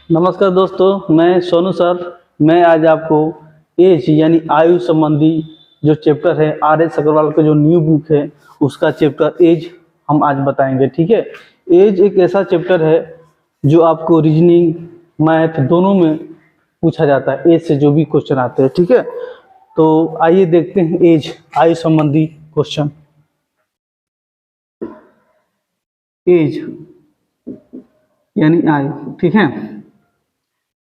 नमस्कार दोस्तों, मैं सोनू सर। मैं आज आपको एज यानी आयु संबंधी जो चैप्टर है R.S. अग्रवाल का जो न्यू बुक है उसका चैप्टर एज हम आज बताएंगे। ठीक है। एज एक ऐसा चैप्टर है जो आपको रीजनिंग मैथ दोनों में पूछा जाता है। एज से जो भी क्वेश्चन आते हैं, ठीक है। तो आइए देखते हैं एज आयु संबंधी क्वेश्चन। एज यानी आयु, ठीक है।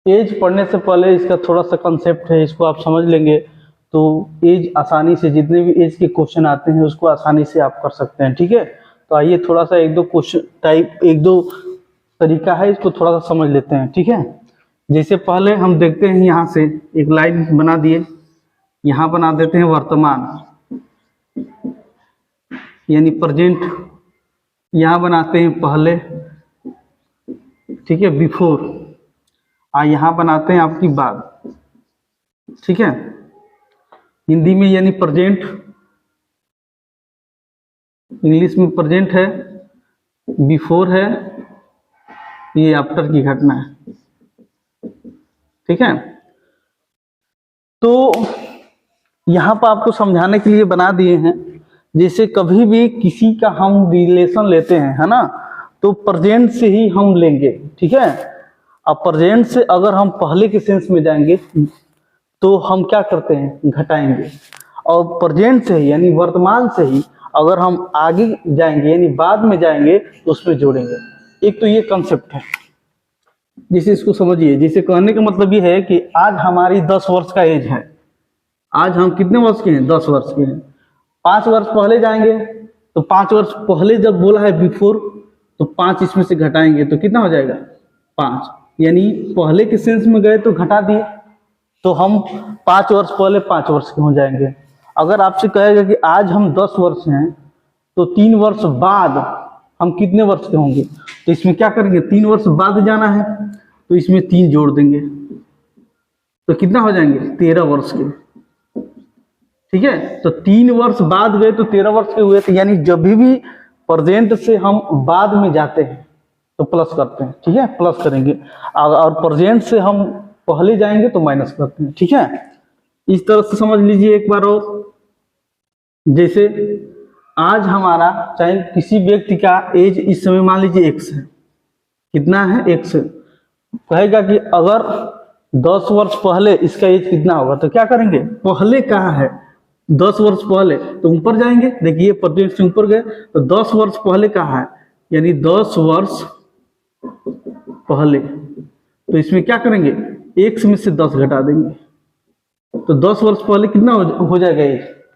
एज पढ़ने से पहले इसका थोड़ा सा कंसेप्ट है, इसको आप समझ लेंगे तो एज आसानी से, जितने भी एज के क्वेश्चन आते हैं उसको आसानी से आप कर सकते हैं। ठीक है। तो आइए थोड़ा सा एक दो तरीका है, इसको थोड़ा सा समझ लेते हैं। ठीक है। जैसे पहले हम देखते हैं, यहाँ से एक लाइन बना दिए, यहाँ बना देते हैं वर्तमान यानी प्रेजेंट, यहाँ बनाते हैं पहले, ठीक है, बिफोर, यहाँ बनाते हैं आपकी बाद, ठीक है। हिंदी में यानी प्रेजेंट, इंग्लिश में प्रेजेंट है, बिफोर है, ये आफ्टर की घटना है, ठीक है। तो यहाँ पर आपको समझाने के लिए बना दिए हैं। जैसे कभी भी किसी का हम रिलेशन लेते हैं, है ना, तो प्रेजेंट से ही हम लेंगे, ठीक है। अब प्रेजेंट से अगर हम पहले के सेंस में जाएंगे तो हम क्या करते हैं, घटाएंगे। और प्रेजेंट से ही यानी वर्तमान से ही अगर हम आगे जाएंगे यानी बाद में जाएंगे तो उसमें जोड़ेंगे। एक तो ये कंसेप्ट है, जिसे इसको समझिए। जिसे कहने का मतलब ये है कि आज हमारी 10 वर्ष का एज है। आज हम कितने वर्ष के हैं, 10 वर्ष के हैं। 5 वर्ष पहले जाएंगे तो 5 वर्ष पहले जब बोला है बिफोर, तो 5 इसमें से घटाएंगे तो कितना हो जाएगा, 5। यानी पहले के सेंस में गए तो घटा दिए, तो हम 5 वर्ष पहले 5 वर्ष के हो जाएंगे। अगर आपसे कहेगा कि आज हम 10 वर्ष हैं तो 3 वर्ष बाद हम कितने वर्ष के होंगे, तो इसमें क्या करेंगे, 3 वर्ष बाद जाना है तो इसमें 3 जोड़ देंगे तो कितना हो जाएंगे, 13 वर्ष के, ठीक है। तो 3 वर्ष बाद गए तो 13 वर्ष के हुए। तो यानी जब भी प्रेजेंट से हम बाद में जाते हैं तो प्लस करते हैं, ठीक है, प्लस करेंगे। और प्रेजेंट से हम पहले जाएंगे तो माइनस करते हैं, ठीक है। इस तरह से समझ लीजिए एक बार और। जैसे आज हमारा, चाहे किसी व्यक्ति का एज इस समय मान लीजिए x है, कितना है, x है। कहेगा कि अगर 10 वर्ष पहले इसका एज कितना होगा, तो क्या करेंगे, पहले कहाँ है, 10 वर्ष पहले, तो ऊपर जाएंगे। देखिए प्रेजेंट से ऊपर गए तो 10 वर्ष पहले कहाँ है, यानी 10 वर्ष पहले। तो इसमें क्या करेंगे, x में से 10 घटा देंगे तो 10 वर्ष पहले कितना हो जाएगा,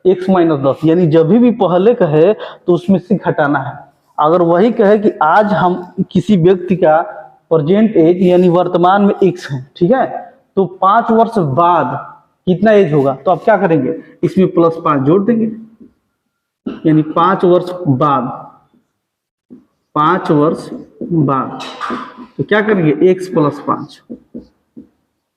x माइनस 10। यानी जब भी पहले कहे तो उसमें से घटाना है। अगर वही कहे कि आज हम किसी व्यक्ति का प्रेजेंट एज यानी वर्तमान में x है, ठीक है, तो 5 वर्ष बाद कितना एज होगा, तो आप क्या करेंगे, इसमें +5 जोड़ देंगे। यानी 5 वर्ष बाद, 5 वर्ष बाद, तो क्या करेंगे, x + 5,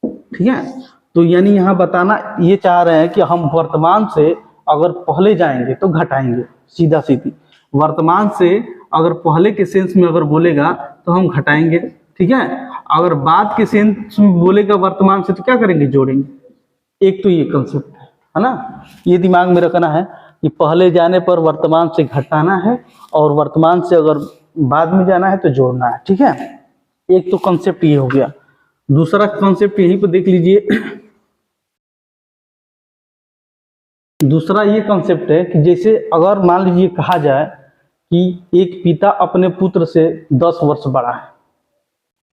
ठीक है। तो यानी यहाँ बताना ये चाह रहे हैं कि हम वर्तमान से अगर पहले जाएंगे तो घटाएंगे, सीधा सीधी। वर्तमान से अगर पहले के सेंस में अगर बोलेगा तो हम घटाएंगे, ठीक है। अगर बाद के सेंस में बोलेगा वर्तमान से तो क्या करेंगे, जोड़ेंगे। एक तो ये कंसेप्ट है ना, ये दिमाग में रखना है कि पहले जाने पर वर्तमान से घटाना है और वर्तमान से अगर बाद में जाना है तो जोड़ना है, ठीक है। एक तो कंसेप्ट ये हो गया। दूसरा कंसेप्ट यहीं पर देख लीजिए। दूसरा ये कंसेप्ट है कि जैसे अगर मान लीजिए कहा जाए कि एक पिता अपने पुत्र से 10 वर्ष बड़ा है।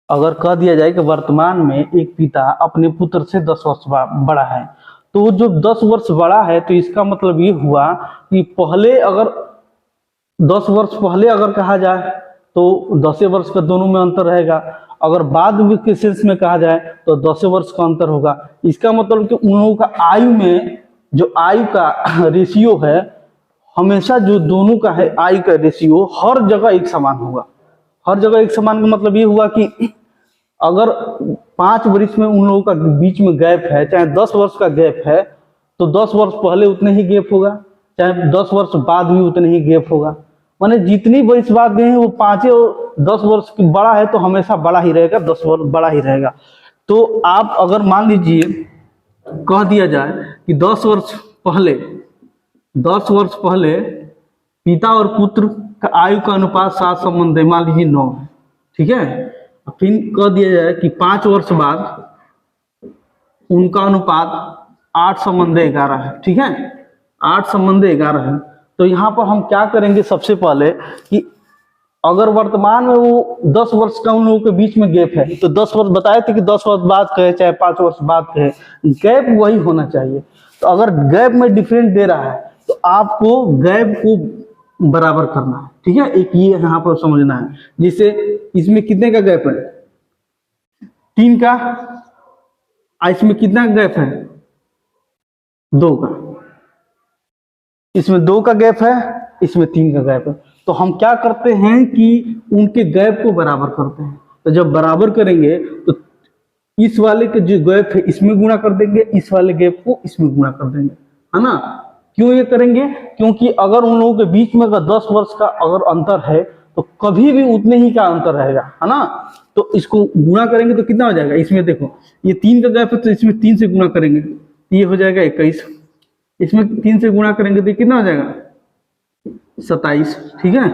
अगर कह दिया जाए कि वर्तमान में एक पिता अपने पुत्र से 10 वर्ष बड़ा है, तो जो 10 वर्ष बड़ा है तो इसका मतलब ये हुआ कि पहले अगर 10 वर्ष पहले अगर कहा जाए तो 10 वर्ष का दोनों में अंतर रहेगा। अगर बाद के सेंस में कहा जाए तो 10 वर्ष का अंतर होगा। इसका मतलब कि उन लोगों का आयु में जो आयु का रेशियो है, हमेशा जो दोनों का है आयु का रेशियो हर जगह एक समान होगा। हर जगह एक समान का मतलब ये हुआ कि अगर 5 वर्ष में उन लोगों का बीच में गैप है, चाहे 10 वर्ष का गैप है, तो 10 वर्ष पहले उतने ही गैप होगा, चाहे 10 वर्ष बाद भी उतने ही गैप होगा। माने जितनी वर्ष बाद गए हैं वो 5 और 10 वर्ष की बड़ा है तो हमेशा बड़ा ही रहेगा, 10 वर्ष बड़ा ही रहेगा। तो आप अगर मान लीजिए कह दिया जाए कि 10 वर्ष पहले पिता और पुत्र का आयु का अनुपात 7 संबंध है, मान लीजिए 9 है, ठीक है। फिर कह दिया जाए कि 5 वर्ष बाद उनका अनुपात 8 संबंध 11 है, ठीक है, 8 संबंध 11 है। तो यहाँ पर हम क्या करेंगे, सबसे पहले कि अगर वर्तमान में वो 10 वर्ष का उन लोगों के बीच में गैप है, तो 10 वर्ष बताए थे कि 10 वर्ष बाद कहे चाहे 5 वर्ष बाद कहे, गैप वही होना चाहिए। तो अगर गैप में डिफरेंट दे रहा है तो आपको गैप को बराबर करना है, ठीक है। एक ये यहाँ पर समझना है, जिससे इसमें कितने का गैप है, 3 का, इसमें कितना गैप है, 2 का, इसमें 2 का गैप है, इसमें 3 का गैप है। तो हम क्या करते हैं कि उनके गैप को बराबर करते हैं। तो जब बराबर करेंगे तो इस वाले के जो गैप है इसमें गुणा कर देंगे, इस वाले गैप को इसमें गुणा कर देंगे, है ना। क्यों ये करेंगे, क्योंकि अगर उन लोगों के बीच में अगर 10 वर्ष का अगर अंतर है तो कभी भी उतने ही का अंतर रहेगा, है ना। तो इसको गुणा करेंगे तो कितना हो जाएगा, इसमें देखो ये 3 का गैप है तो इसमें 3 से गुणा करेंगे, ये हो जाएगा 21, इसमें 3 से गुणा करेंगे तो कितना हो जाएगा 27, ठीक है।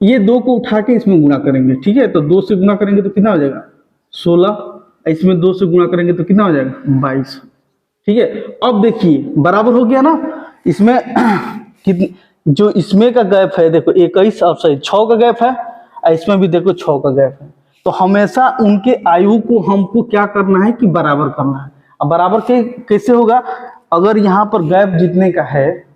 ये 2 को उठा के इसमें गुणा करेंगे, ठीक है। तो 2 से गुणा करेंगे तो कितना हो जाएगा 16, इसमें 2 से गुणा करेंगे तो कितना हो जाएगा 22, ठीक है। अब देखिए बराबर हो गया ना, इसमें जो इसमें का गैप है देखो 21 और 6 का गैप है, इसमें भी देखो 6 का गैप है। तो हमेशा उनके आयु को हमको क्या करना है कि बराबर करना है। अब बराबर कैसे होगा, अगर यहाँ पर गैप जितने का है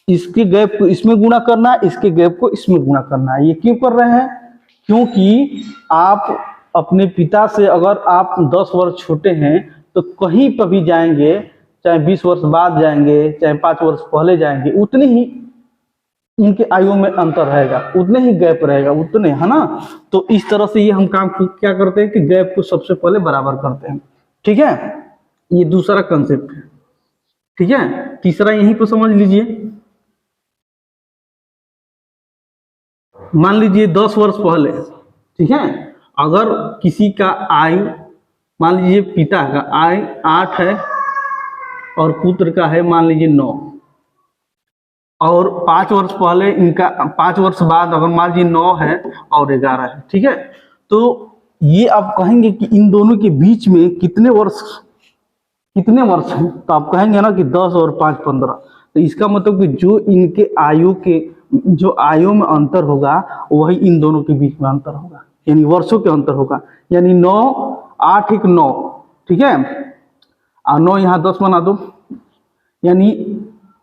इसके गैप को इसमें गुणा करना है, इसके गैप को इसमें गुणा करना है। ये क्यों कर रहे हैं, क्योंकि आप अपने पिता से अगर आप 10 वर्ष छोटे हैं तो कहीं पर भी जाएंगे, चाहे 20 वर्ष बाद जाएंगे, चाहे 5 वर्ष पहले जाएंगे, उतने ही उनके आयु में अंतर रहेगा, उतने ही गैप रहेगा, उतने, है ना। तो इस तरह से ये हम काम क्या करते हैं कि गैप को सबसे पहले बराबर करते हैं, ठीक है। ये दूसरा कंसेप्ट है, ठीक है। तीसरा यहीं पर समझ लीजिए, मान लीजिए 10 वर्ष पहले, ठीक है, अगर किसी का आयु, मान लीजिए पिता का आयु 8 है और पुत्र का है मान लीजिए 9, और 5 वर्ष पहले इनका, 5 वर्ष बाद अगर मान लीजिए 9 है और 11 है, ठीक है। तो ये आप कहेंगे कि इन दोनों के बीच में कितने वर्ष हैं, तो आप कहेंगे ना कि 10 और 5 15। तो इसका मतलब कि जो इनके आयु के जो आयु में अंतर होगा वही इन दोनों के बीच में अंतर होगा, यानी वर्षों के अंतर होगा। यानी 9 8 1 9, ठीक है, और 9 यहाँ 10 बना दो, यानी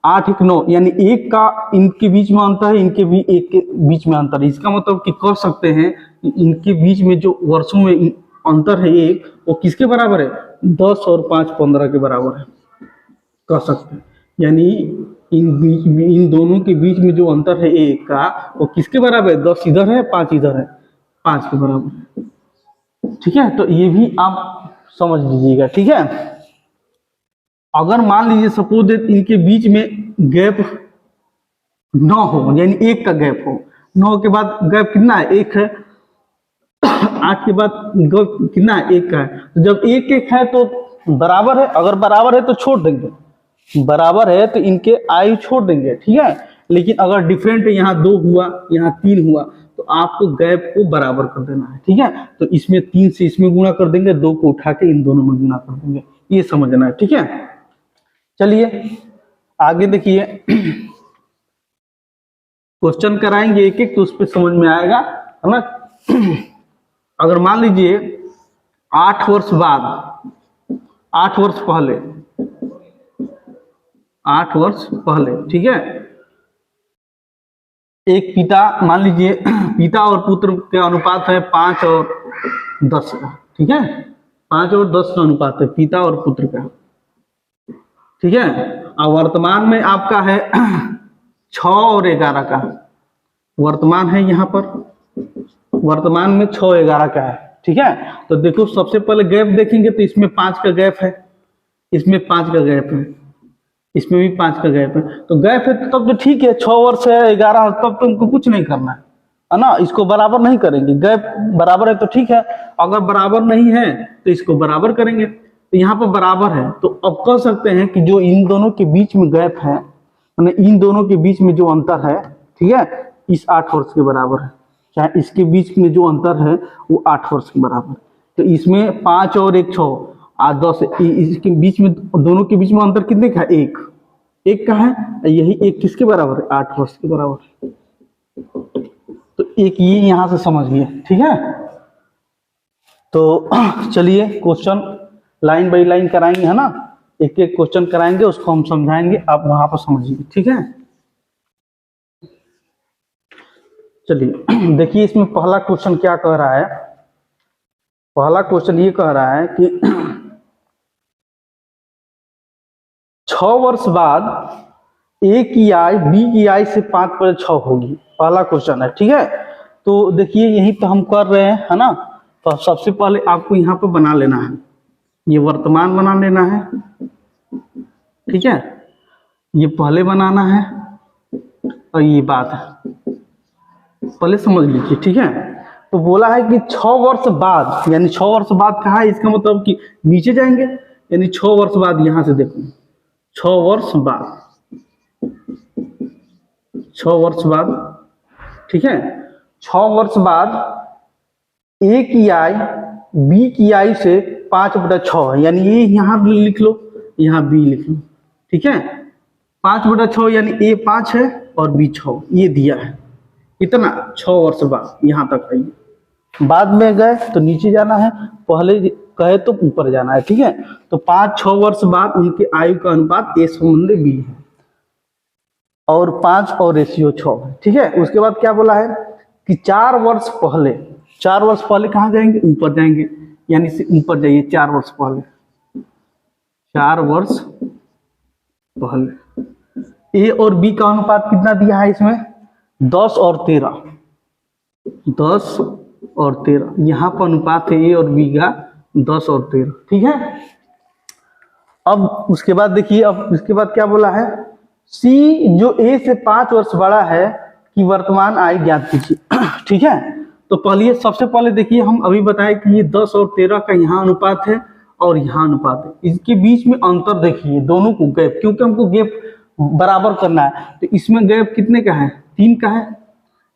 8 1 9, यानी 1 का इनके बीच में अंतर है, इनके भी 1 के बीच में अंतर है। इसका मतलब कि कह सकते हैं कि इनके बीच में जो वर्षों में अंतर है एक, वो किसके बराबर है, 10 और 5 15 के बराबर है, कह सकते हैं। यानी इन दोनों के बीच में जो अंतर है एक का, वो किसके बराबर है, 10 इधर है 5 इधर है, 5 के बराबर है, ठीक है। तो ये भी आप समझ लीजिएगा, ठीक है। अगर मान लीजिए सपोज इनके बीच में गैप 9 हो, यानी 1 का गैप हो, 9 के बाद गैप कितना है 1 है, 8 के बाद गैप कितना है 1 का है। तो जब 1 1 है तो बराबर है, अगर बराबर है तो छोड़ देंगे, बराबर है तो इनके आयु छोड़ देंगे, ठीक है। लेकिन अगर डिफरेंट है, यहाँ 2 हुआ यहाँ 3 हुआ, तो आपको गैप को बराबर कर देना है, ठीक है। तो इसमें 3 से इसमें गुणा कर देंगे, 2 को उठा के इन दोनों में गुणा कर देंगे, ये समझना है, ठीक है। चलिए आगे देखिए, क्वेश्चन कराएंगे एक एक तो उस पर समझ में आएगा, है ना। अगर मान लीजिए 8 वर्ष बाद, 8 वर्ष पहले, 8 वर्ष पहले, ठीक है, एक पिता, मान लीजिए पिता और पुत्र के अनुपात है 5 और 10 का, ठीक है, 5 और 10 का अनुपात है पिता और पुत्र का, ठीक है। और वर्तमान में आपका है 6 और 11 का, वर्तमान है यहाँ पर, वर्तमान में 6 11 का है, ठीक है। तो देखो सबसे पहले गैप देखेंगे तो इसमें 5 का गैप है, इसमें 5 का गैप है, इसमें भी 5 का गैप है, तो गैप है तब तो ठीक है, 6 वर्ष है 11, तब तो उनको कुछ नहीं करना है ना, इसको बराबर नहीं करेंगे, गैप बराबर है तो ठीक है, अगर बराबर नहीं है तो इसको बराबर करेंगे, तो यहाँ पर बराबर है, तो अब कह सकते हैं कि जो इन दोनों के बीच में गैप है, इन दोनों के बीच में जो अंतर है, ठीक है, इस 8 वर्ष के बराबर है, चाहे इसके बीच में जो अंतर है वो 8 वर्ष के बराबर है, तो इसमें 5 और 1 6 8 10, इसके बीच में दोनों के बीच में अंतर कितने का है, एक का है, यही एक किसके बराबर है, 8 वर्ष के बराबर है, तो एक ये यहां से समझिए, ठीक है। तो चलिए क्वेश्चन लाइन बाय लाइन कराएंगे, है ना, एक एक क्वेश्चन कराएंगे, उसको हम समझाएंगे, आप वहां पर समझिए, ठीक है। चलिए देखिए इसमें पहला क्वेश्चन क्या कह रहा है, पहला क्वेश्चन ये कह रहा है कि 6 वर्ष बाद ए की आय बी की आय से 5/6 होगी, पहला क्वेश्चन है, ठीक है। तो देखिए यही तो हम कर रहे हैं, है ना, तो सबसे पहले आपको यहाँ पे बना लेना है, ये वर्तमान बना लेना है, ठीक है, ये पहले बनाना है, और ये बात है, पहले समझ लीजिए, ठीक है। तो बोला है कि 6 वर्ष बाद, यानी 6 वर्ष बाद कहा है, इसका मतलब कि नीचे जाएंगे, यानी 6 वर्ष बाद, यहां से देखो 6 वर्ष बाद, 6 वर्ष बाद, ठीक है, 6 वर्ष बाद ए की आय बी की आय से 5/6 है, यानी ये यहां लिख लो, यहां बी लिख लो, ठीक है, 5/6 यानी ए 5 है और बी 6, ये दिया है, इतना 6 वर्ष बाद यहां तक आइए, बाद में गए तो नीचे जाना है, पहले कहे तो ऊपर जाना है, ठीक है। तो 5-6 वर्ष बाद उनके आयु का अनुपात ए संबंधी बी है, और 5 और रेशियो 6 है, ठीक है। उसके बाद क्या बोला है कि 4 वर्ष पहले, 4 वर्ष पहले कहाँ जाएंगे, ऊपर जाएंगे, यानी से ऊपर जाइए, 4 वर्ष पहले, 4 वर्ष पहले ए और बी का अनुपात कितना दिया है इसमें, 10 और 13, 10 और 13, यहाँ पर अनुपात है ए और बी का 10 और 13, ठीक है। अब उसके बाद देखिए, अब इसके बाद क्या बोला है, सी जो ए से 5 वर्ष बड़ा है कि वर्तमान आय ज्ञात कीजिए, ठीक है। तो पहले सबसे पहले देखिए, हम अभी बताए कि ये 10 और 13 का यहाँ अनुपात है और यहाँ अनुपात है, इसके बीच में अंतर देखिए, दोनों को गैप, क्योंकि हमको गैप बराबर करना है, तो इसमें गैप कितने का है, 3 का है,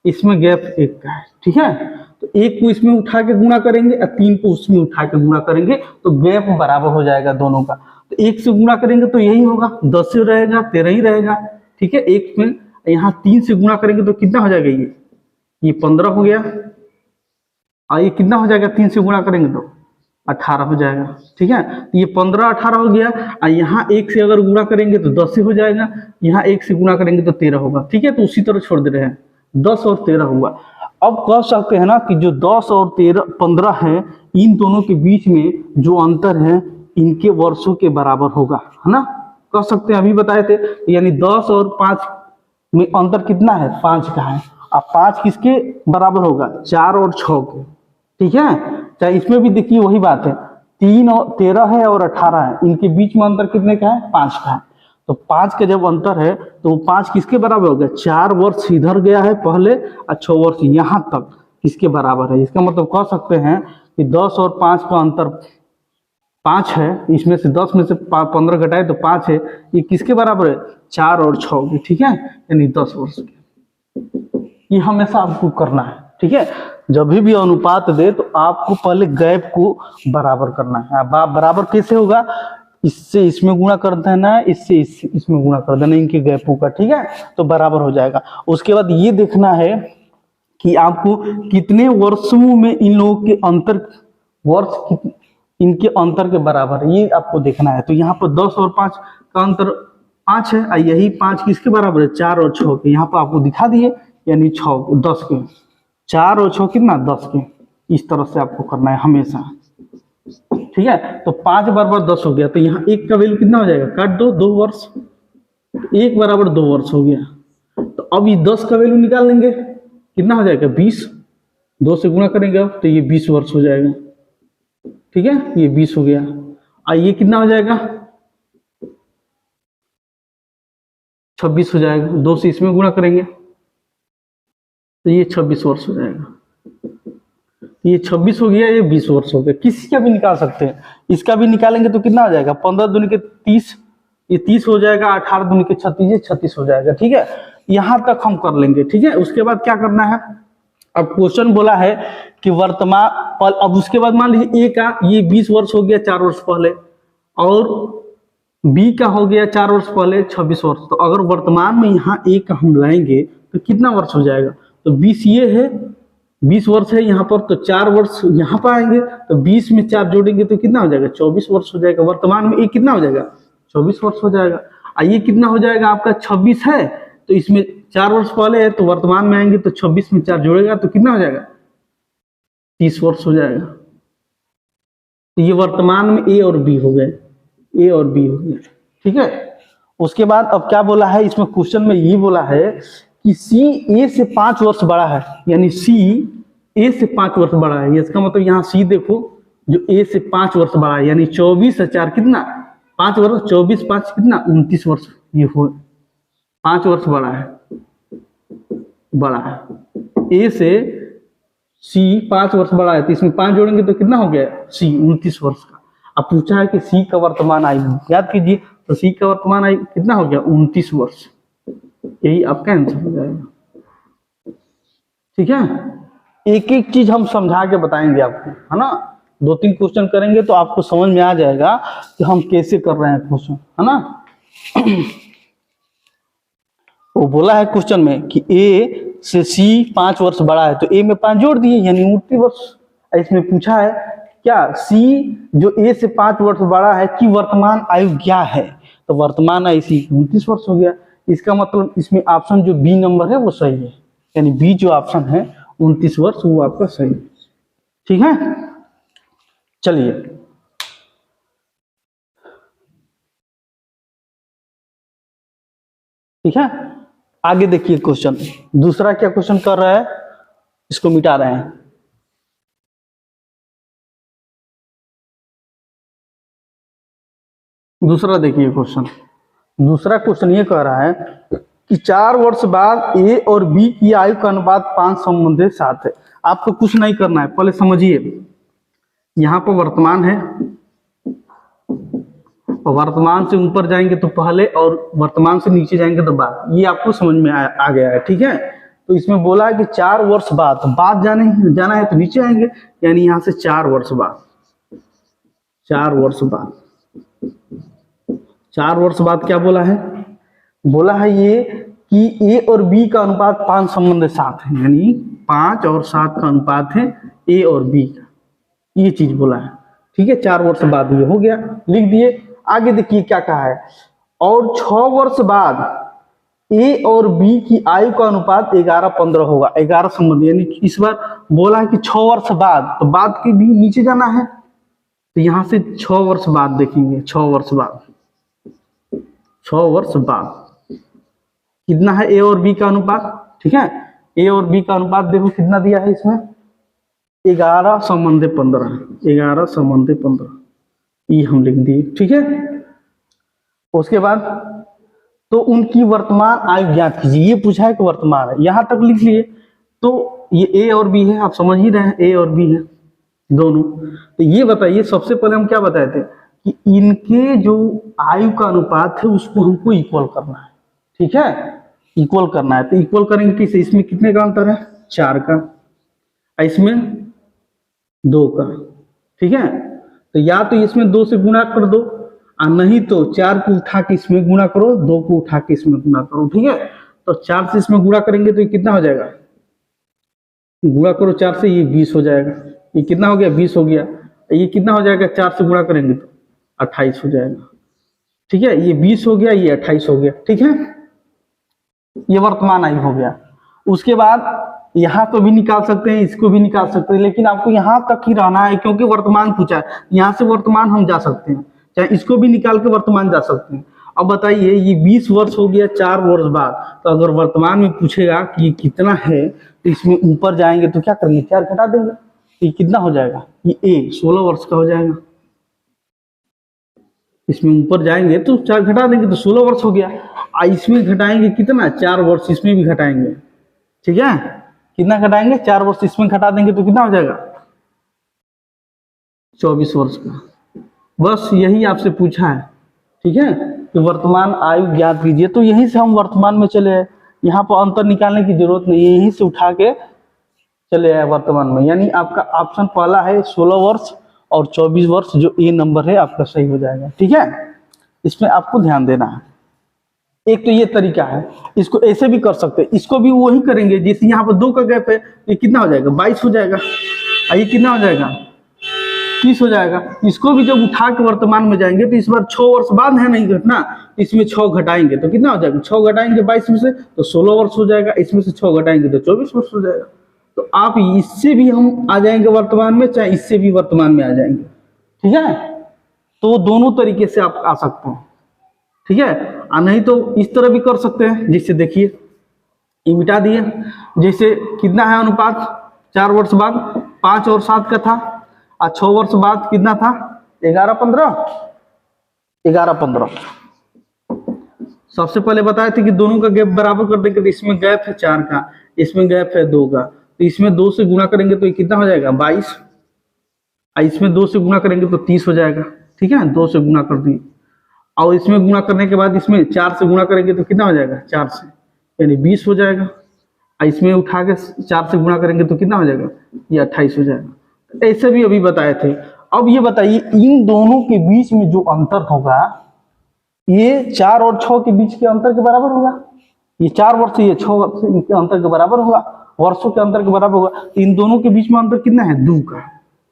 इसमें गैप 1 का है, ठीक है। तो 1 को इसमें उठा के गुणा करेंगे और 3 को उसमें उठा के गुणा करेंगे, तो गैप बराबर हो जाएगा दोनों का, तो 1 से गुणा करेंगे तो यही होगा, 10 से रहेगा 13 ही रहेगा, ठीक है। 1 में यहाँ 3 से गुणा करेंगे तो कितना हो जाएगा, ये 15 हो गया, और ये कितना हो जाएगा, 3 से गुणा करेंगे तो 18 हो जाएगा, ठीक है। तो ये 15-18 हो गया, और यहाँ 1 से अगर गुणा करेंगे तो 10 से हो जाएगा, यहाँ 1 से गुणा करेंगे तो 13 होगा, ठीक है। तो उसी तरह छोड़ दे रहे हैं, 10 और 13 हुआ। अब कह सकते हैं ना कि जो 10 और 15 है, इन दोनों के बीच में जो अंतर है इनके वर्षों के बराबर होगा, है ना, कह सकते हैं, अभी बताए थे, यानी 10 और 5 में अंतर कितना है, 5 का है, अब 5 किसके बराबर होगा, 4 और 6 के, ठीक है। चाहे इसमें भी देखिए वही बात है, 3 और 13 है और 18 है, इनके बीच में अंतर कितने का है, 5 का है, तो 5 का जब अंतर है तो 5 किसके बराबर हो गया, 4 वर्ष इधर गया है पहले और 6 वर्ष यहाँ तक किसके बराबर है, इसका मतलब कह सकते हैं कि 10 और 5 का अंतर 5 है, इसमें से 10 में से 15 घटाए तो 5 है, ये किसके बराबर है, 4 और 6 के, ठीक है, यानी 10 वर्ष के, ये हमेशा आपको करना है, ठीक है। जब भी अनुपात दे तो आपको पहले गैप को बराबर करना है, अब बराबर कैसे होगा, इससे इसमें गुणा कर देना है, इससे इसमें गुणा कर देना, इनके गैपों का, ठीक है, तो बराबर हो जाएगा। उसके बाद ये देखना है कि आपको कितने वर्षों में इन लोगों के अंतर, वर्ष इनके अंतर के बराबर है, ये आपको देखना है। तो यहाँ पर 10 और 5 का अंतर 5 है, और यही 5 किसके बराबर है, 4 और 6 के, यहाँ पर आपको दिखा दिए, यानी 10 के, 4 और 6 कितना, 10 के, इस तरह से आपको करना है हमेशा, ठीक है। तो 5 बराबर 10 हो गया, तो यहाँ 1 का वैल्यू कितना हो जाएगा, काट दो, 2 वर्ष, 1 बराबर 2 वर्ष हो गया। तो अब ये 10 का वैल्यू निकाल लेंगे, कितना हो जाएगा, 20, 2 से गुणा करेंगे अब तो ये 20 वर्ष हो जाएगा, ठीक है, ये 20 हो गया। और ये कितना हो जाएगा, 26 हो जाएगा, 2 से इसमें गुणा करेंगे तो ये 26 वर्ष हो जाएगा। ये 26 हो गया, ये 20 वर्ष हो गया। किसी का भी निकाल सकते हैं, इसका भी निकालेंगे तो कितना हो जाएगा, 15 दूनी के 30, ये 30 हो जाएगा, 18 दूनी के 36, ये 36 हो जाएगा। ठीक है, यहां तक हम कर लेंगे। ठीक है, उसके बाद क्या करना है, अब क्वेश्चन बोला है कि वर्तमान, अब उसके बाद मान लीजिए ए का ये 20 वर्ष हो गया 4 वर्ष पहले, और बी का हो गया 4 वर्ष पहले 26 वर्ष। तो अगर वर्तमान में यहाँ ए का हम लाएंगे तो कितना वर्ष हो जाएगा, तो 20 ये है, 20 वर्ष है यहाँ पर, तो 4 वर्ष यहाँ पर आएंगे, तो 20 में 4 जोड़ेंगे तो कितना हो जाएगा, 24 वर्ष हो जाएगा। वर्तमान में ये कितना हो जाएगा, 24 वर्ष हो जाएगा। ये कितना हो जाएगा आपका, 26 है, तो इसमें 4 वर्ष पहले है, तो वर्तमान में आएंगे तो 26 में 4 जोड़ेगा तो कितना हो जाएगा, 30 वर्ष हो जाएगा। तो ये वर्तमान में ए और बी हो गए, ए और बी हो गए। ठीक है, उसके बाद अब क्या बोला है इसमें, क्वेश्चन में ये बोला है कि सी ए से 5 वर्ष बड़ा है, यानी सी ए से 5 वर्ष बड़ा है। इसका मतलब यहाँ सी देखो, जो ए से 5 वर्ष बड़ा है, यानी 24 से 4 कितना, 5 वर्ष, 24 5 कितना, 29 वर्ष, ये हो 5 वर्ष बड़ा है, बड़ा है। ए से सी 5 वर्ष बड़ा है, तो इसमें 5 जोड़ेंगे तो कितना हो गया, सी 29 वर्ष का। अब पूछा है कि सी का वर्तमान आयु याद कीजिए, तो सी का वर्तमान आयु कितना हो गया, 29 वर्ष। यही आपका आंसर हो जाएगा। ठीक है, एक एक चीज हम समझा के बताएंगे आपको, है ना। 2-3 क्वेश्चन करेंगे तो आपको समझ में आ जाएगा कि हम कैसे कर रहे हैं क्वेश्चन, है ना। वो बोला है क्वेश्चन में कि ए से सी 5 वर्ष बड़ा है, तो ए में 5 जोड़ दिए यानी 29 वर्ष। इसमें पूछा है क्या, सी जो ए से 5 वर्ष बड़ा है की वर्तमान आयु क्या है, तो वर्तमान आयु सी 29 वर्ष हो गया। इसका मतलब इसमें ऑप्शन जो बी नंबर है वो सही है, यानी बी जो ऑप्शन है 29 वर्ष वो आपका सही है। ठीक है, चलिए ठीक है, आगे देखिए क्वेश्चन दूसरा क्या क्वेश्चन कर रहा है, इसको मिटा रहे हैं। दूसरा देखिए क्वेश्चन, दूसरा क्वेश्चन ये कह रहा है कि 4 वर्ष बाद ए और बी की आयु का अनुपात 5 संबंधित 7 है। आपको कुछ नहीं करना है, पहले समझिए, यहाँ पर वर्तमान है, और वर्तमान से ऊपर जाएंगे तो पहले, और वर्तमान से नीचे जाएंगे तो बाद। ये आपको समझ में आ गया है। ठीक है, तो इसमें बोला है कि 4 वर्ष बाद जाना है तो नीचे आएंगे, यानी यहाँ से 4 वर्ष बाद, 4 वर्ष बाद, 4 वर्ष बाद क्या बोला है, बोला है ये कि ए और बी का अनुपात 5 संबंध 7 है, यानी 5 और 7 का अनुपात है ए और बी का, ये चीज बोला है। ठीक है, 4 वर्ष बाद ये हो गया, लिख दिए। आगे देखिए क्या कहा है, और 6 वर्ष बाद ए और बी की आयु का अनुपात 11-15 होगा, 11 संबंध, यानी इस बार बोला है कि 6 वर्ष बाद, तो बाद के भी नीचे जाना है, तो यहां से 6 वर्ष बाद देखेंगे, 6 वर्ष बाद, 6 वर्ष बाद कितना है ए और बी का अनुपात। ठीक है, ए और बी का अनुपात देखो कितना दिया है इसमें, 11 संबंध 15, 11 संबंध 15, ये हम लिख दिए। ठीक है, उसके बाद तो उनकी वर्तमान आयु ज्ञात कीजिए, ये पूछा है कि वर्तमान है, यहां तक लिख लिए। तो ये ए और बी है, आप समझ ही रहे हैं, ए और बी है दोनों। तो ये बताइए, सबसे पहले हम क्या बताए थे कि इनके जो आयु का अनुपात है उसको हमको इक्वल करना है। ठीक है, इक्वल करना है, तो इक्वल करेंगे किसे, इसमें कितने का अंतर है, 4 का, इसमें 2 का। ठीक है, तो या तो इसमें 2 से गुणा कर दो, और नहीं तो 4 को उठा के इसमें गुणा करो, 2 को उठा के इसमें गुणा करो। ठीक है, तो 4 से इसमें गुणा करेंगे तो ये कितना हो जाएगा, गुणा करो 4 से, ये 20 हो जाएगा। ये कितना हो गया, 20 हो गया। ये कितना हो जाएगा, 4 से गुणा करेंगे तो 28 हो जाएगा। ठीक है, ये 20 हो गया, ये 28 हो गया। ठीक है, ये वर्तमान आयु हो गया। उसके बाद यहाँ तो भी निकाल सकते हैं, इसको भी निकाल सकते हैं, लेकिन आपको यहाँ तक ही रहना है क्योंकि वर्तमान पूछा है। यहाँ से वर्तमान हम जा सकते हैं, चाहे इसको भी निकाल के वर्तमान जा सकते हैं। अब बताइए, ये 20 वर्ष हो गया 4 वर्ष बाद, तो अगर वर्तमान में पूछेगा कि ये कितना है, तो इसमें ऊपर जाएंगे तो क्या करेंगे, 4 घटा देंगे, ये कितना हो जाएगा, ये ए 16 वर्ष का हो जाएगा। इसमें ऊपर जाएंगे तो 4 घटा देंगे तो 16 वर्ष हो गया। इसमें घटाएंगे कितना, 4 वर्ष इसमें भी घटाएंगे, ठीक है। कितना घटाएंगे, 4 वर्ष इसमें घटा देंगे तो कितना हो जाएगा, 24 वर्ष का। बस यही आपसे पूछा है, ठीक है, कि वर्तमान आयु ज्ञात कीजिए। तो यहीं से हम वर्तमान में चले आए, यहाँ पर अंतर निकालने की जरूरत नहीं, यहीं से उठा के चले आए वर्तमान में। यानी आपका ऑप्शन पहला है 16 वर्ष और 24 वर्ष, जो ए नंबर है आपका सही हो जाएगा, ठीक है। इसमें आपको ध्यान देना है। एक तो ये तरीका है, इसको ऐसे भी कर सकते हैं, इसको भी वही करेंगे जैसे यहाँ पर 2 का गैप है, ये कितना हो जाएगा, 22 हो जाएगा, ये कितना हो जाएगा, 30 हो जाएगा। इसको भी जब उठा के वर्तमान में जाएंगे तो इस बार 6 वर्ष बाद है नहीं घटना, इसमें 6 घटाएंगे तो कितना हो जाएगा, 6 घटाएंगे 22 में से तो 16 वर्ष हो जाएगा, इसमें से 6 घटाएंगे तो 24 वर्ष हो जाएगा। तो आप इससे भी हम आ जाएंगे वर्तमान में, चाहे इससे भी वर्तमान में आ जाएंगे, ठीक है। तो दोनों तरीके से आप आ सकते हैं, ठीक है। नहीं तो इस तरह भी कर सकते हैं, जिससे देखिए ये मिटा दिए, जैसे कितना है अनुपात, 4 वर्ष बाद 5 और 7 का था, और 6 वर्ष बाद कितना था, 11-15, 11-15। सबसे पहले बताए थे कि दोनों का गैप बराबर कर देंगे, तो इसमें गैप है 4 का, इसमें गैप है 2 का, तो इसमें 2 से गुणा करेंगे तो ये कितना हो जाएगा, 22, इसमें 2 से गुणा करेंगे तो 30 हो जाएगा, ठीक है। 2 से गुणा कर दिए, और इसमें गुणा करने के बाद इसमें 4 से गुणा करेंगे तो कितना हो जाएगा, 4 से, यानी 20 हो जाएगा। इसमें उठा के 4 से गुणा करेंगे तो कितना हो जाएगा, ये 28 हो जाएगा। ऐसे भी अभी बताए थे। अब ये बताइए इन दोनों के बीच में जो अंतर होगा, ये 4 और 6 के बीच के अंतर के बराबर होगा। ये 4 वर्ष, ये 6 वर्ष के अंतर के बराबर होगा, वर्षों के अंतर के बराबर होगा। इन दोनों के बीच में अंतर कितना है, 2 का,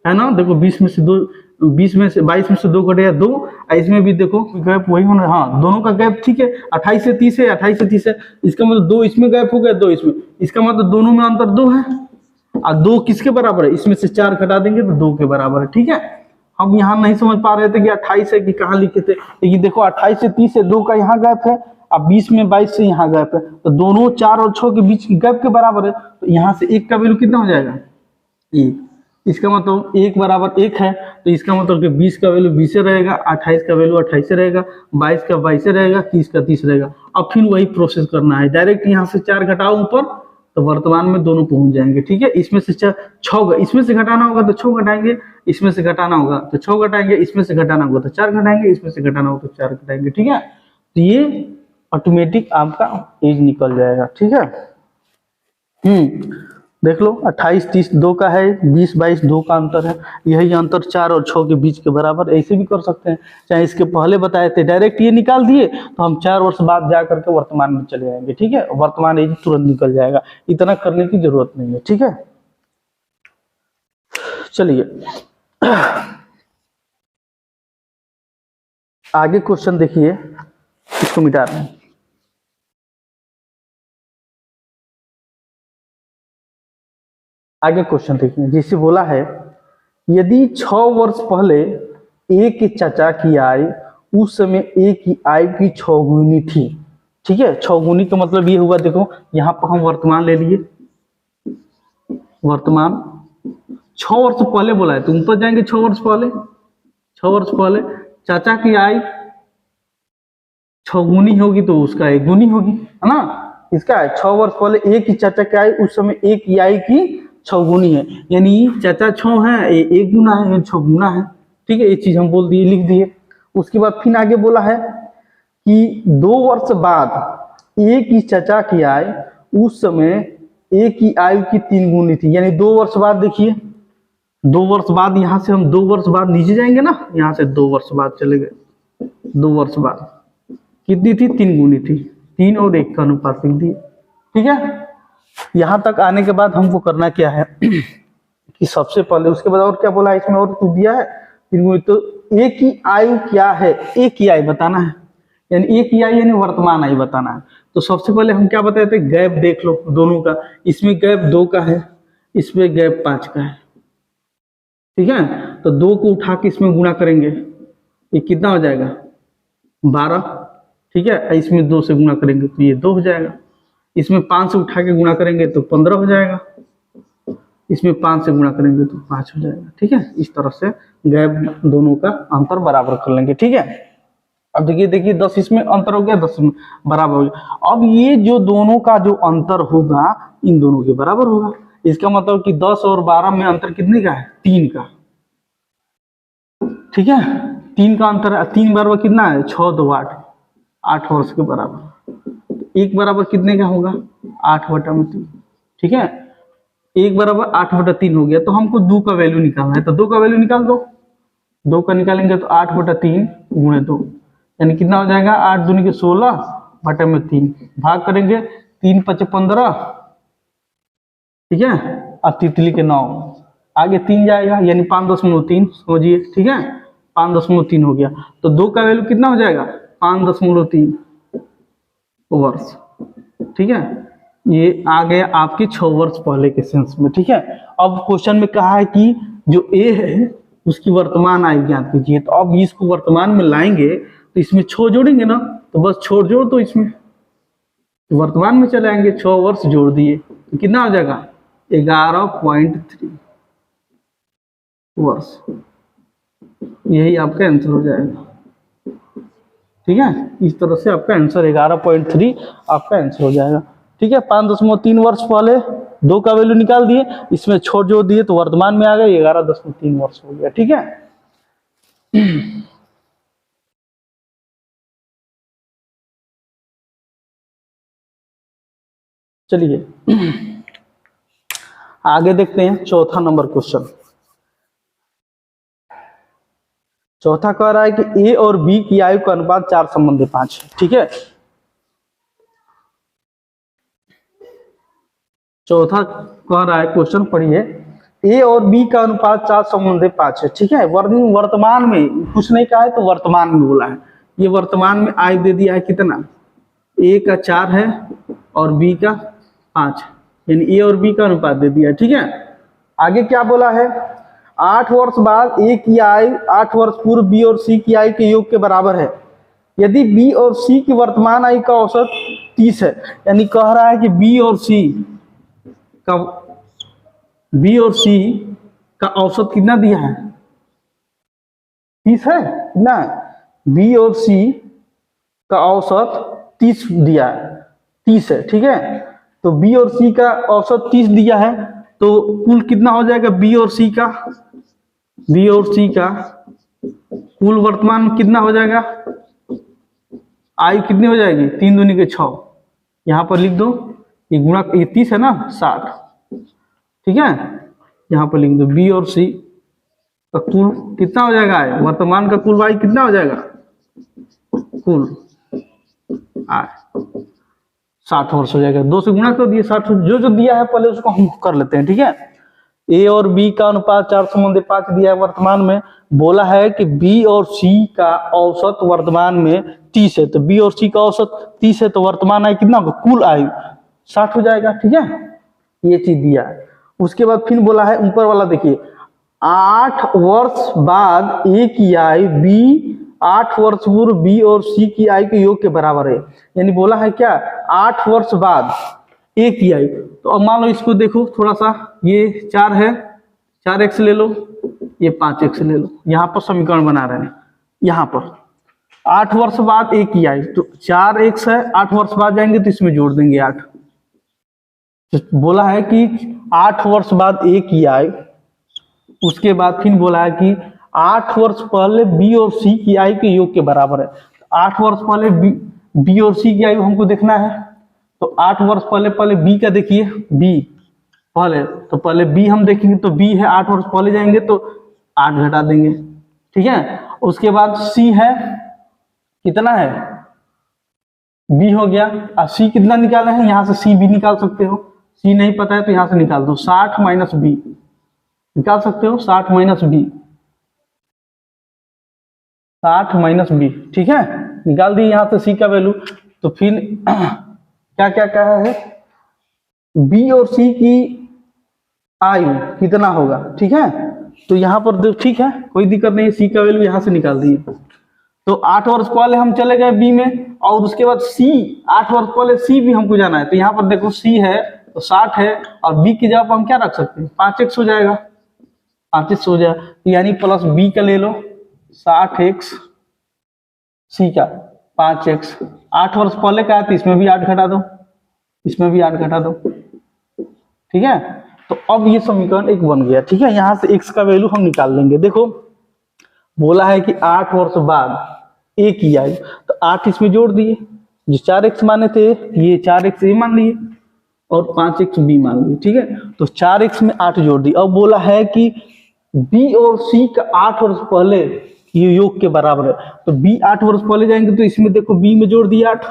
है ना। देखो 22 में से 2 घटेगा 2, इसमें भी देखो गैप वही होना, हाँ दोनों का गैप ठीक है, 28 से 30 है, 28 से 30 है, इसका मतलब 2 इसमें गैप हो गया, 2 इसमें, इसका मतलब दोनों में अंतर 2 है। और 2 किसके बराबर है, इसमें से 4 घटा देंगे तो 2 के बराबर है, ठीक है। हम यहाँ नहीं समझ पा रहे थे कि 28 है कि कहाँ लिखे थे, लेकिन देखो 28 से 30 है, 2 का यहाँ गैप है, अब 20 में 22 से यहाँ गैप है, तो दोनों 4 और 6 के बीच गैप के बराबर है। तो यहाँ से 1 का वैल्यू कितना हो जाएगा, 1, इसका मतलब 1 बराबर 1 है, तो इसका मतलब कि 20 का वैल्यू 20 रहेगा, 28 का वैल्यू 28 रहेगा, 22 का 22 रहेगा, 30 का 30 रहेगा। अब फिर वही प्रोसेस करना है, डायरेक्ट यहाँ से 4 घटाओ ऊपर, तो वर्तमान में दोनों पहुंच जाएंगे, ठीक है। इसमें से 6, इसमें से घटाना होगा तो 6 घटाएंगे, इसमें से घटाना होगा तो 6 घटाएंगे, इसमें से घटाना होगा तो 4 घटाएंगे, इसमें से घटाना होगा तो 4 घटाएंगे, ठीक है। तो ये ऑटोमेटिक आपका एज निकल जाएगा, ठीक है। देख लो 28 30 2 का है, 20 22 2 का अंतर है, यही अंतर 4 और 6 के बीच के बराबर। ऐसे भी कर सकते हैं, चाहे इसके पहले बताए थे डायरेक्ट ये निकाल दिए तो हम 4 वर्ष बाद जा करके वर्तमान में चले जाएंगे, ठीक है। वर्तमान एज तुरंत निकल जाएगा, इतना करने की जरूरत नहीं है, ठीक है। चलिए आगे क्वेश्चन देखिए, इसको मिटा रहे हैं। आगे क्वेश्चन देखिए, जैसे बोला है यदि 6 वर्ष पहले ए के चाचा की आय उस समय ए की आय की 6 गुनी थी, ठीक है। 6 गुनी का मतलब ये हुआ, देखो यहाँ पर हम वर्तमान ले लिए, वर्तमान 6 वर्ष पहले बोला है तो ऊपर जाएंगे 6 वर्ष पहले, 6 वर्ष पहले चाचा की आय 6 गुनी होगी तो उसका 1 गुनी होगी, है ना। इसका है 6 वर्ष पहले ए की चाचा की आय उस समय ए की आय की 6 गुनी है, यानी चाचा 6 है, ये 1 गुना है, ये 6 गुना है, ठीक है। ये चीज हम बोल दिए, लिख दिए। उसके बाद फिर आगे बोला है कि 2 वर्ष बाद ए की चाचा की आय उस समय ए की आयु की 3 गुनी थी, यानी 2 वर्ष बाद देखिए, 2 वर्ष बाद, यहाँ से हम 2 वर्ष बाद नीचे जाएंगे ना, यहाँ से 2 वर्ष बाद चले गए, 2 वर्ष बाद कितनी थी, 3 गुनी थी, 3 और 1 का अनुपात लिख दिए, ठीक है। यहां तक आने के बाद हमको करना क्या है कि सबसे पहले, उसके बाद और क्या बोला है इसमें, और कुछ दिया है 3 गुनी, तो ए की आयु क्या है, ए की आयु बताना है, यानी ए की आयु यानी वर्तमान आयु बताना है। तो सबसे पहले हम क्या बताए थे, गैप देख लो दोनों का, इसमें गैप 2 का है, इसमें गैप 5 का है, ठीक है। तो 2 को उठा के इसमें गुणा करेंगे, ये कितना हो जाएगा, 12, ठीक है। इसमें 2 से गुणा करेंगे तो ये 2 हो जाएगा, इसमें 5 से उठा के गुणा करेंगे तो 15 हो जाएगा, इसमें 5 से गुणा करेंगे तो 5 हो जाएगा, ठीक है। इस तरह से गैप दोनों का अंतर बराबर कर लेंगे, ठीक है। अब देखिए देखिए 10 इसमें अंतर हो गया, 10 में बराबर हो गया। अब ये जो दोनों का जो अंतर होगा इन दोनों के बराबर होगा। इसका मतलब कि 10 और 12 में अंतर कितने का है? 3 का। ठीक है, 3 का अंतर है। 3 बराबर कितना है? 6 2 8, 8 वर्ष के बराबर। एक बराबर कितने का होगा? 8/3। ठीक है, एक बराबर 8/3 हो गया। तो हमको 2 का वैल्यू निकालना है, तो 2 का वैल्यू निकाल दो। 2 का निकालेंगे तो 8/3 गुणे 2, यानी कितना हो जाएगा? 8 दूनी के 16/3। भाग करेंगे 3 5 15, ठीक है, और तितली के 9, आगे 3 जाएगा यानी 5.3 समझिए। ठीक है, 5.3 हो गया। तो 2 का वैल्यू कितना हो जाएगा? 5.3 वर्ष। ठीक है, ये आ गया आपके 6 वर्ष पहले के सेंस में। ठीक है, अब क्वेश्चन में कहा है कि जो ए है उसकी वर्तमान आयु ज्ञात कीजिए। तो अब इसको वर्तमान में लाएंगे तो इसमें 6 जोड़ेंगे ना, तो बस छोड़ जोड़ तो इसमें तो वर्तमान में चले आएंगे। 6 वर्ष जोड़ दिए तो कितना हो जाएगा? 11.3 वर्ष। यही आपका आंसर हो जाएगा। ठीक है, इस तरह से आपका आंसर 11.3 आपका आंसर हो जाएगा। ठीक है, 5.3 वर्ष पहले 2 का वैल्यू निकाल दिए, इसमें छोड़ जोड़ दिए तो वर्तमान में आ गए 11.3 वर्ष हो गया। ठीक है, चलिए आगे देखते हैं चौथा नंबर क्वेश्चन। चौथा कह रहा है कि ए और बी की आयु का अनुपात 4:5 है। ठीक है, चौथा कह रहा है, क्वेश्चन पढ़िए, ए और बी का अनुपात 4:5 है। ठीक है, वर्तमान में कुछ नहीं कहा है तो वर्तमान में बोला है। ये वर्तमान में आयु दे दिया है कितना? ए का 4 है और बी का 5, यानी ए और बी का अनुपात दे दिया। ठीक है, आगे क्या बोला है? 8 वर्ष बाद ए की आयु 8 वर्ष पूर्व बी और सी की आयु के योग के बराबर है यदि बी और सी की वर्तमान आयु का औसत 30 है। यानी कह रहा है कि बी और सी का औसत कितना दिया है? 30 है ना। बी और सी का औसत 30 दिया है, 30 है। ठीक है, तो बी और सी का औसत 30 दिया है, तो कुल कितना हो जाएगा? बी और सी का कुल वर्तमान कितना हो जाएगा? आयु कितनी हो जाएगी? 3 दूनी के 6, यहां पर लिख दो। ये गुणा, ये 30 है ना, 60। ठीक है, यहां पर लिख दो बी और सी का कुल कितना हो जाएगा? वर्तमान का कुल आयु कितना हो जाएगा? कुल आय 60 वर्ष हो जाएगा। 2 से गुणा कर दिए 60, जो दिया है पहले उसको हम कर लेते हैं। ठीक है, ए और बी का अनुपात 4:5 दिया है वर्तमान में। बोला है कि बी और सी का औसत वर्तमान में 30 है, तो बी और सी का औसत 30 है, तो वर्तमान आयु कितना होगा? कुल आयु 60 हो जाएगा। ठीक है, ये चीज दिया है। उसके बाद फिर बोला है ऊपर वाला, देखिए 8 वर्ष बाद ए की आयु बी 8 वर्ष पूर्व बी और सी की आयु के योग के बराबर है। यानी बोला है क्या? 8 वर्ष बाद ए की आयु। तो अब मान लो इसको देखो थोड़ा सा, ये 4 है, 4x ले लो, ये 5x ले लो। यहाँ पर समीकरण बना रहे हैं। यहाँ पर 8 वर्ष बाद ए की आयु, तो 4x है, 8 वर्ष बाद जाएंगे तो इसमें जोड़ देंगे 8। तो बोला है कि 8 वर्ष बाद ए की आयु, उसके बाद फिर बोला है कि 8 वर्ष पहले बी और सी की आयु के योग के बराबर है। 8 वर्ष पहले बी और सी की आयु हमको देखना है, तो 8 वर्ष पहले बी का देखिए, बी पहले, तो पहले बी हम देखेंगे, तो बी है 8 वर्ष पहले जाएंगे तो 8 घटा देंगे। ठीक है, उसके बाद सी है, कितना है? बी हो गया। अब सी कितना निकाले हैं? यहाँ से सी भी निकाल सकते हो, सी नहीं पता है तो यहाँ से निकाल दो। 60 माइनस बी निकाल सकते हो, 60 माइनस बी, 60 माइनस बी। ठीक है, निकाल दी यहाँ से सी का वैल्यू। तो फिर क्या क्या कहा है? बी और सी की आयु कितना होगा? ठीक है, तो यहाँ पर ठीक है, कोई दिक्कत नहीं, सी का वैल्यू यहाँ से निकाल दिए। तो 8 वर्ष पहले हम चले गए बी में, और उसके बाद सी 8 वर्ष पहले सी भी हमको जाना है। तो यहाँ पर देखो सी है तो 60 है, और बी की जगह हम क्या रख सकते हैं? 5x हो जाएगा, 5x हो जाएगा, यानी प्लस बी का ले लो 60x सी का 5x, 8 वर्ष पहले का है तो इसमें भी 8 घटा दो, इसमें भी 8 घटा दो, ठीक है। तो अब ये समीकरण एक बन गया, ठीक है। यहां से x का वैल्यू हम निकाल लेंगे। देखो बोला है कि 8 वर्ष बाद a की आयु, तो 8 इसमें जोड़ दिए, जो 4x माने थे ये 4x a मान लिए और 5x b मान लिए, ठीक है। तो 4x में 8 जोड़ दी। अब बोला है कि b और c का 8 वर्ष पहले ये योग के बराबर है, तो b 8 वर्ष पहले जाएंगे तो इसमें देखो b में जोड़ दिए 8,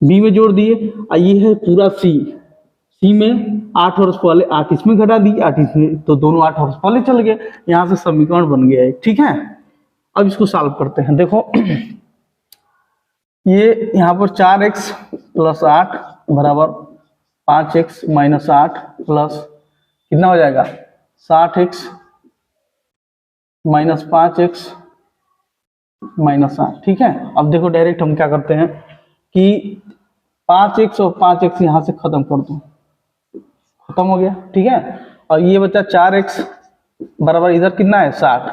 b में जोड़ दिए, और ये है पूरा c में 8 वर्ष पहले 8 इसमें घटा दी, 8 इसमें, तो दोनों 8 वर्ष पहले चल गए। यहां से समीकरण बन गया है, ठीक है। अब इसको सॉल्व करते हैं। देखो ये यहाँ पर 4x प्लस 8 बराबर 5x माइनस 8 प्लस कितना हो जाएगा 60x माइनस 5x माइनस 8, ठीक है। अब देखो डायरेक्ट हम क्या करते हैं कि 5x और 5x यहां से खत्म कर दो, खत्म हो गया, ठीक है। और ये बचा 4x बराबर इधर कितना है 60,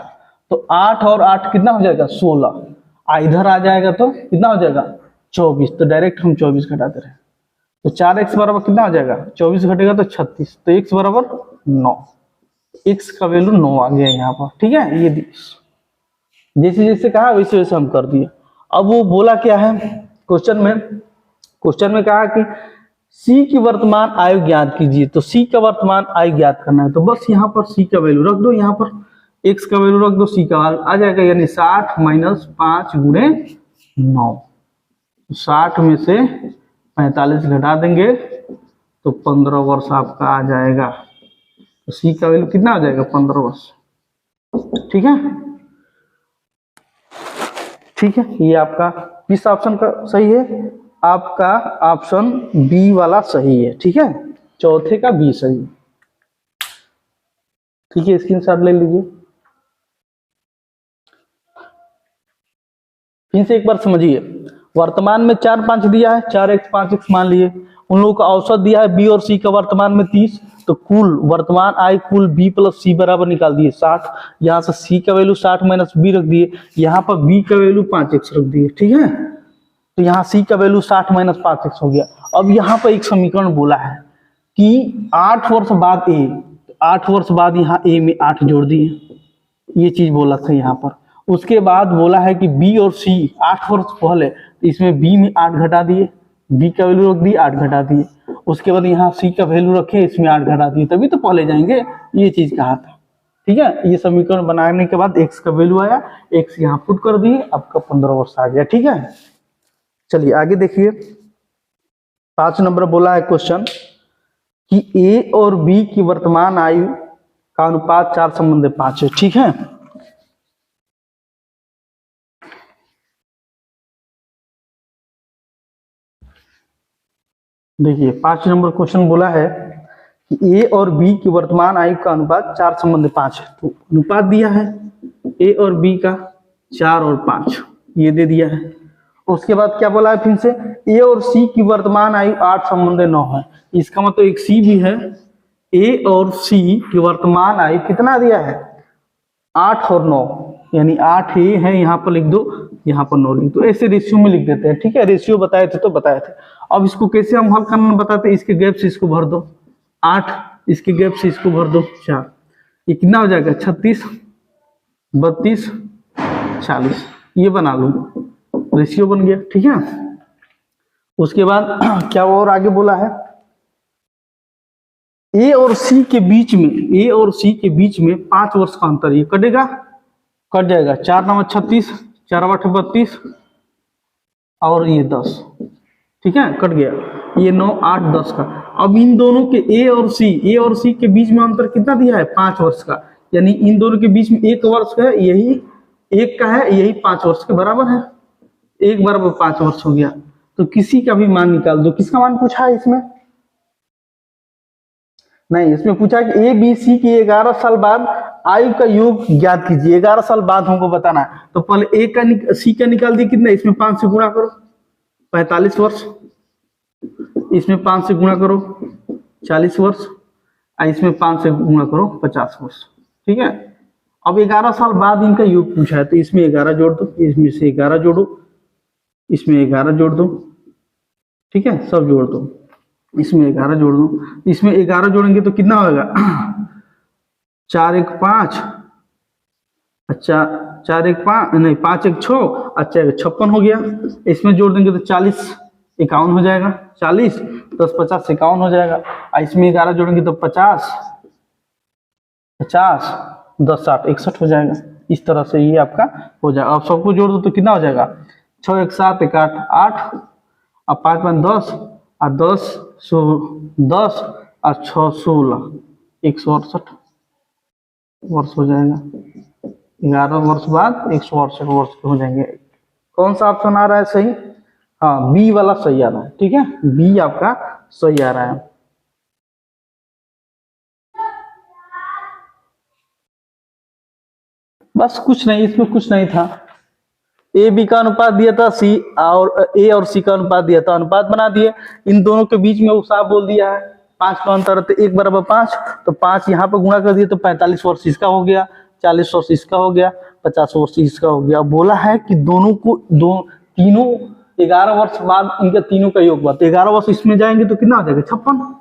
तो 8 और 8 कितना हो जाएगा 16, इधर आ जाएगा तो कितना हो जाएगा 24, तो डायरेक्ट हम 24 घटाते रहे, तो 4x बराबर कितना हो जाएगा 24 घटेगा तो 36, तो x बराबर 9, x का वैल्यू 9 आ गया यहाँ पर, ठीक है। ये जैसे जैसे कहा वैसे वैसे हम कर दिए। अब वो बोला क्या है क्वेश्चन में कहा कि c की वर्तमान आयु ज्ञात कीजिए, तो c का वर्तमान आयु ज्ञात करना है, तो बस यहाँ पर c का वैल्यू रख दो, यहाँ पर x का वैल्यू रख दो, c का आ जाएगा, यानी 60 माइनस 5 गुणे 9, 60 में से 45 घटा देंगे तो 15 वर्ष आपका आ जाएगा, तो c का वैल्यू कितना आ जाएगा 15 वर्ष, ठीक है। ठीक है, ये आपका किस ऑप्शन का सही है, आपका ऑप्शन बी वाला सही है, ठीक है, चौथे का बी सही है, ठीक है। स्क्रीनशॉट ले लीजिए। फिर से एक बार समझिए, वर्तमान में 4 5 दिया है, 4x 5x मान लिए, उन लोगों का औसत दिया है b और c का वर्तमान में 30, तो कुल वर्तमान आय कुल b प्लस c बराबर निकाल दिए 60, यहाँ से c का वैल्यू 60 माइनस b रख दिए, यहाँ पर b का वैल्यू 5x रख दिए, ठीक है। तो यहाँ c का वैल्यू 60 माइनस 5x हो गया। अब यहाँ पर एक समीकरण बोला है कि 8 वर्ष बाद a, 8 वर्ष बाद यहाँ a में 8 जोड़ दिए, ये चीज बोला था यहाँ पर। उसके बाद बोला है कि b और c 8 वर्ष पहले, तो इसमें b में 8 घटा दिए, b का वैल्यू रख दिए 8 घटा दिए, उसके बाद यहाँ c का वैल्यू रखे इसमें 8 घटा दिए, तभी तो पहले जाएंगे, ये चीज कहा था, ठीक है। ये समीकरण बनाने के बाद x का वैल्यू आया, x यहाँ पुट कर दिए, आपका 15 वर्ष आ गया, ठीक है। चलिए आगे देखिए, 5 नंबर बोला है क्वेश्चन कि a और b की वर्तमान आयु का अनुपात 4:5 है, ठीक है। देखिए 5 नंबर क्वेश्चन बोला है कि a और b की वर्तमान आयु का अनुपात 4:5 है, तो अनुपात दिया है a और b का 4 और 5 ये दे दिया है। उसके बाद क्या बोला है फिर से, a और c की वर्तमान आयु 8:9 है, इसका मतलब एक c भी है, a और c की वर्तमान आयु कितना दिया है 8 और 9, यानी 8 a है, यहाँ पर लिख दो, यहाँ पर 9 लिख दो, ऐसे रेशियो में लिख देते हैं, ठीक है। रेशियो बताए थे तो बताए थे। अब इसको कैसे हम हल करना बताते हैं, इसके गैप से इसको भर दो 8, इसके गैप से इसको भर दो 4, ये कितना हो जाएगा 36 32 40, ये बना लो, रेशियो बन गया, ठीक है। उसके बाद क्या और आगे बोला है, ए और सी के बीच में, ए और सी के बीच में 5 वर्ष का अंतर, ये कटेगा, कट जाएगा, 4 9 36, 4 8 32 और ये 10, ठीक है, कट गया, ये 9 8 10 का। अब इन दोनों के ए और सी के बीच में अंतर कितना दिया है 5 वर्ष का, यानी इन दोनों के बीच में 1 वर्ष का है, यही 1 का है, यही 5 वर्ष के बराबर है, 1 बराबर 5 वर्ष हो गया। तो किसी का भी मान निकाल दो, किसका मान पूछा है इसमें, नहीं, इसमें पूछा कि ए बी सी की 11 साल बाद आयु का योग ज्ञात कीजिए, 11 साल बाद हमको बताना है, तो पहले ए का सी का निकाल दिए, कितना, इसमें 5 से गुणा करो 45 वर्ष, इसमें 5 से गुणा करो 40 वर्ष, इसमें 5 से गुणा करो 50 वर्ष, ठीक है। अब 11 साल बाद इनका योग पूछा है, तो इसमें 11 जोड़ दो, इसमें से 11 जोड़ो, इसमें 11 जोड़ दो, ठीक है, सब जोड़ दो, इसमें 11 जोड़ दो, इसमें 11 जोड़ेंगे तो कितना होगा 4 1 5, अच्छा 4 1 5 नहीं 5 1 6, अच्छा 56 हो गया। इसमें जोड़ देंगे तो 40 51 हो जाएगा, 40 10 50 51 हो जाएगा। इसमें 11 जोड़ेंगे तो 50 50 10 60 61 हो जाएगा। इस तरह से ये आपका हो जाएगा। अब सबको जोड़ दो तो कितना हो जाएगा 6 1 7 1 8 8, अब 5 5 10 और 10 10 और 6 16 168 वर्ष हो जाएगा। 11 वर्ष बाद 168 वर्ष हो जाएंगे। कौन सा ऑप्शन आ रहा है सही? हाँ, बी वाला सही आ रहा है, ठीक है, बी आपका सही आ रहा है। बस कुछ नहीं, इसमें कुछ नहीं था। ए बी का अनुपात दिया था, सी और ए और सी का अनुपात दिया था, अनुपात बना दिए। इन दोनों के बीच में वो साफ बोल दिया है 5 का अंतर है, तो 1 बराबर 5, तो 5 यहाँ पे गुणा कर दिए तो 45 वर्ष इसका हो गया, 40 वर्ष इसका हो गया, 50 वर्ष इसका हो गया। बोला है कि दोनों को तीनों 11 वर्ष बाद इनका तीनों का योग हुआ, तो 11 वर्ष इसमें जाएंगे तो कितना हो जाएगा 56,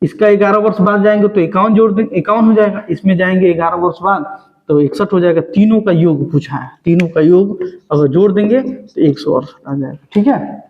इसका 11 वर्ष बाद जाएंगे तो 51 जोड़ देंगे 51 हो जाएगा, इसमें जाएंगे 11 वर्ष बाद तो 61 हो जाएगा। तीनों का योग पूछा है, तीनों का योग अगर जोड़ देंगे तो 100 वर्ष आ जाएगा, ठीक है।